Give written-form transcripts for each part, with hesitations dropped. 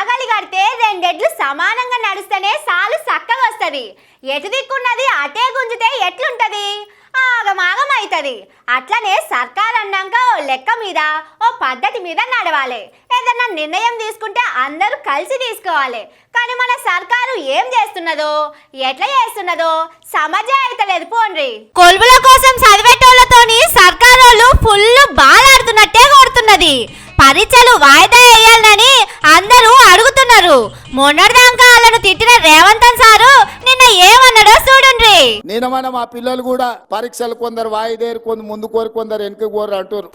నాగలి కడితే రెండెడ్లు సమానంగా నడుస్తేనే సాలు చక్కగా వస్తుంది. ఎటు దిక్కున్నది అటే గుంజితే ఎట్లుంటది? ఆగమాగం అవుతుంది. అట్లనే సర్కార్ అన్నాక ఓ లెక్క మీద ఓ పద్ధతి మీద నడవాలి. ఏదన్నా నిర్ణయం తీసుకుంటే అందరూ కలిసి తీసుకోవాలి. కానీ మన సర్కారు ఏం చేస్తున్నదో ఎట్లా చేస్తున్నదో సమజే అయితలేదు. పోండ్రి కొలువుల కోసం చదివేటోళ్లతోని సర్కారోళ్ళు ఫుల్ బాలాడుతున్నట్టే కొడుతున్నది. పరీక్షలు వాయిదా వేయాలని అందరూ అడుగుతున్నారు. మొన్నటిదాకా వాళ్ళను తిట్టిన రేవంతన్ సారు నిన్న ఏమన్నాడో చూడండి. నిన్న మా పిల్లలు కూడా పరీక్షలు కొందరు వాయిదేరు, కొందరు ముందు కోరు, కొందరు వెనుక కోరు అంటారు.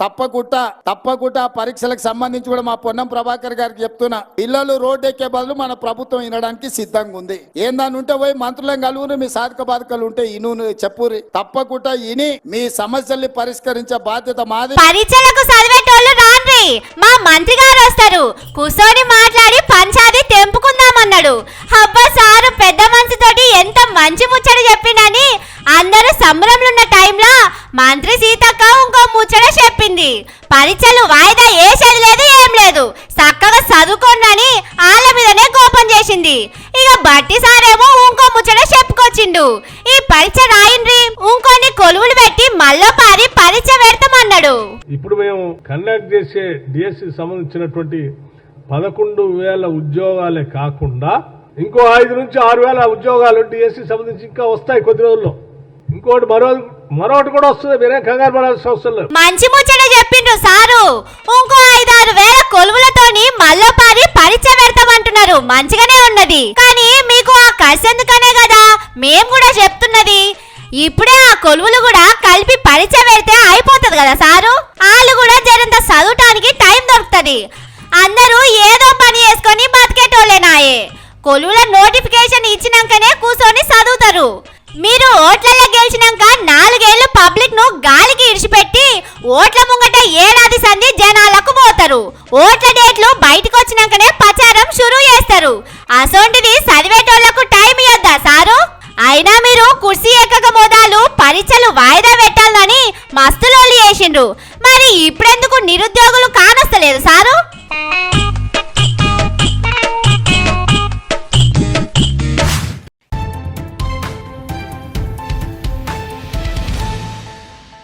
తప్పకుండా పరీక్షలకు సంబంధించి కూడా మా పొన్నం ప్రభాకర్ గారికి చెప్తున్నా, పిల్లలు రోడ్డు ఎక్కే బదులు మన ప్రభుత్వం వినడానికి సిద్ధంగా ఉంది. ఏందని ఉంటే పోయి మంత్రులను కలువురు, మీ సాధక బాధకాలు ఉంటే ఇను చెప్పురి. తప్పకుండా ఇని మీ సమస్యల్ని పరిష్కరించే బాధ్యత మాది. పరీక్షలకు చదివేటోళ్ళు రాండి, మా మంత్రి గారు వస్తారు, కూర్చొని మాట్లాడి పంచాది తెంపుకుందామన్నాడు. అబ్బా సారు పెద్ద మనసుతోటి ఎంత మంచి ముచ్చట చెప్పిండని అందరూ సంబరంలో ఉన్న టైంలో మంత్రి సీతక్క ఇంకో ముచ్చట చెప్పింది. పరీక్షలు వాయిదా వేసేది లేదు, ఏం లేదు, చక్కగా చదువుకోండి వాళ్ళ మీదనే కోపం చేసింది. ఇక బట్టి సారేమో ఇంకో ముచ్చట చెప్పుకొచ్చిండు. ఈ పరీక్ష రాయండి, ఇంకొన్ని కొలువులు పెట్టి మళ్ళీ పారి పరీక్ష పెడతామన్నాడు. ఇప్పుడు మేము కండక్ట్ చేసే డిఎస్సి సంబంధించినటువంటి 11,000 ఉద్యోగాలే కాకుండా ఇంకో 5 నుంచి 6,000 ఉద్యోగాలు డిఎస్సి సంబంధించి ఇంకా వస్తాయి కొద్ది రోజుల్లో. ఇంకోటి మరొకటి కూడా వస్తుంది, మీరే కంగారు పడాల్సిన అవసరం లేదు. మంచి ముచ్చట చెప్పిండ్రు సారు. ఇంకో 5-6 వేల కొలువులతోని మళ్ళపారి పరీక్ష పెడతామంటున్నారు. మంచిగానే ఉన్నది, కానీ మీకు ఆ కసెందుకనే కదా మేము కూడా చెప్తున్నది. ఇప్పుడే ఆ కొలువులు కూడా కలిపి పరీక్ష పెడితే అయిపోతుంది కదా సారు. వాళ్ళు కూడా జరంత చదువుటానికి టైం దొరుకుతుంది. అందరూ ఏదో పని చేసుకొని బతికేటోళ్ళేనాయే. కొలువుల నోటిఫికేషన్ ఇచ్చినాకనే కూర్చొని చదువుతారు. మీరు ఓట్లలో గెలిచినాక 4 ఏళ్లు పబ్లిక్ ను గాలికి ఇడిచిపెట్టి ఓట్ల ముంగట ఏడాది సంధి జనాలకు పోతారు. ఓట్ల డేట్లు బయటకు వచ్చినాకనే ప్రచారం షురూ చేస్తారు. అసొంటిది చదివేటోళ్లకు టైం ఇవ్వద్దా సారు? అయినా మీరు కుర్సీ ఎక్కక మోదాలు పరీక్షలు వాయిదా పెట్టాలని మస్తులోళ్ళు చేసిండ్రు. మరి ఇప్పుడెందుకు నిరుద్యోగులు కానొస్తలేదు సారు?